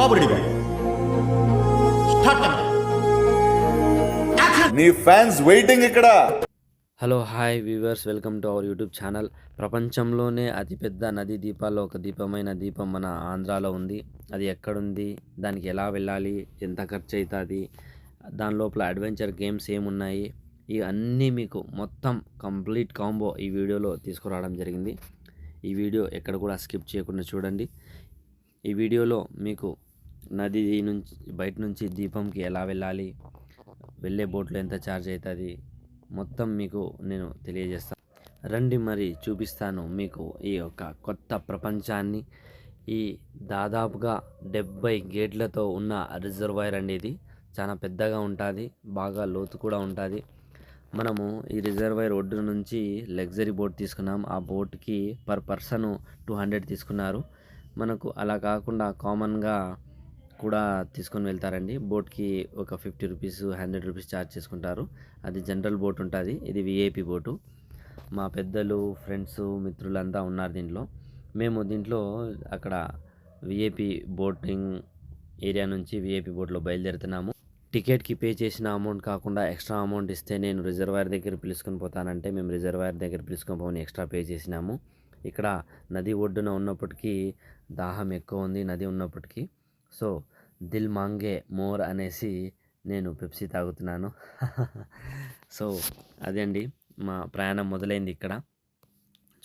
బాబు ready start నీ fans waiting ఇక్కడ. Hello hi viewers, welcome to our YouTube channel. ప్రపంచంలోనే అతిపెద్ద నదీ దీపాల్లో ఒక దీపమైన దీపం మన ఆంధ్రాలో ఉంది. అది ఎక్కడుంది, దానికి ఎలా వెళ్ళాలి, ఎంత ఖర్చు అవుతుంది, దాని లోపల అడ్వెంచర్ గేమ్స్ ఏమున్నాయి, ఇవన్నీ మీకు మొత్తం కంప్లీట్ కాంబో ఈ వీడియోలో తీసుకురావడం జరిగింది. ఈ వీడియో ఎక్కడ కూడా స్కిప్ చేయకుండా చూడండి. ఈ వీడియోలో మీకు నది నుంచి బయట నుంచి దీపంకి ఎలా వెళ్ళాలి, వెళ్ళే బోట్లో ఎంత ఛార్జ్ అవుతుంది, మొత్తం మీకు నేను తెలియజేస్తాను. రండి మరి చూపిస్తాను మీకు ఈ యొక్క కొత్త ప్రపంచాన్ని. ఈ దాదాపుగా 70 గేట్లతో ఉన్న రిజర్వాయర్ అండి. ఇది చాలా పెద్దగా ఉంటుంది, బాగా లోతు కూడా ఉంటుంది. మనము ఈ రిజర్వాయర్ ఒడ్డు నుంచి లగ్జరీ బోట్ తీసుకున్నాం. ఆ బోట్కి పర్ పర్సన్ 200 తీసుకున్నారు. మనకు అలా కాకుండా కామన్గా కూడా తీసుకొని వెళ్తారండి. బోట్కి ఒక 50 రూపీస్ 100 రూపీస్ ఛార్జ్ చేసుకుంటారు. అది జనరల్ బోట్ ఉంటుంది. ఇది విఐపి బోటు. మా పెద్దలు, ఫ్రెండ్స్, మిత్రులంతా ఉన్నారు దీంట్లో. మేము దీంట్లో అక్కడ విఐపి బోటింగ్ ఏరియా నుంచి విఐపి బోట్లో బయలుదేరుతున్నాము. టికెట్కి పే చేసిన అమౌంట్ కాకుండా ఎక్స్ట్రా అమౌంట్ ఇస్తే నేను రిజర్వాయర్ దగ్గర పిలుచుకొని పోతానంటే మేము రిజర్వాయర్ దగ్గర పిలుచుకొని పోని ఎక్స్ట్రా పే చేసినాము. ఇక్కడ నది ఒడ్డున ఉన్నప్పటికీ దాహం ఎక్కువ ఉంది, నది ఉన్నప్పటికీ. సో దిల్ మాంగే మోర్ అనేసి నేను పెప్సీ తాగుతున్నాను. సో అదే అండి, మా ప్రయాణం మొదలైంది. ఇక్కడ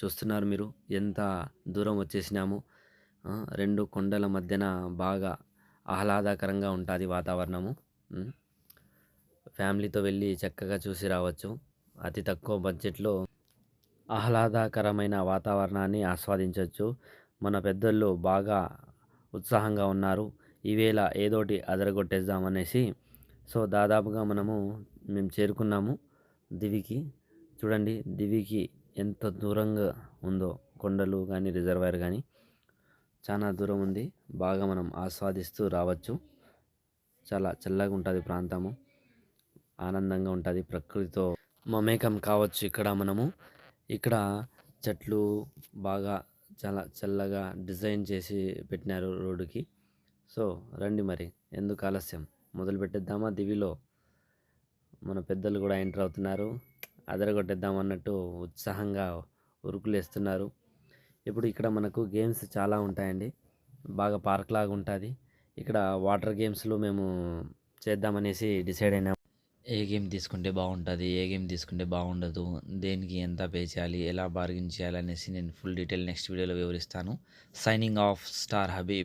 చూస్తున్నారు మీరు ఎంత దూరం వచ్చేసినాము. 2 కొండల మధ్యన బాగా ఆహ్లాదకరంగా ఉంటుంది వాతావరణము. ఫ్యామిలీతో వెళ్ళి చక్కగా చూసి రావచ్చు. అతి తక్కువ బడ్జెట్లో ఆహ్లాదకరమైన వాతావరణాన్ని ఆస్వాదించవచ్చు. మన పెద్దలు బాగా ఉత్సాహంగా ఉన్నారు, ఈవేళ ఏదోటి అదరగొట్టేద్దామనేసి. సో దాదాపుగా మేము చేరుకున్నాము దివికి. చూడండి దివికి ఎంత దూరంగా ఉందో, కొండలు కానీ రిజర్వాయర్ కానీ చాలా దూరం ఉంది. బాగా మనం ఆస్వాదిస్తూ రావచ్చు. చాలా చల్లగా ఉంటుంది ప్రాంతము, ఆనందంగా ఉంటుంది, ప్రకృతితో మమేకం కావచ్చు. ఇక్కడ చెట్లు బాగా చాలా చల్లగా డిజైన్ చేసి పెట్టినారు రోడ్డుకి. సో రండి మరి, ఎందుకు ఆలస్యం, మొదలు పెట్టేద్దామా. దివిలో మన పెద్దలు కూడా ఎంటర్ అవుతున్నారు. అదరగొట్టేద్దాం అన్నట్టు ఉత్సాహంగా ఉరుకులేస్తున్నారు. ఇప్పుడు ఇక్కడ మనకు గేమ్స్ చాలా ఉంటాయండి. బాగా పార్క్ లాగా ఉంటుంది. ఇక్కడ వాటర్ గేమ్స్లో మేము చేద్దామనేసి డిసైడ్ అయినాము. ఏ గేమ్ తీసుకుంటే బాగుంటుంది, ఏ గేమ్ తీసుకుంటే బాగుండదు, దేనికి ఎంత పే చేయాలి, ఎలా బార్గెన్ చేయాలి అనేసి నేను ఫుల్ డీటెయిల్ నెక్స్ట్ వీడియోలో వివరిస్తాను. Signing off, star Habib.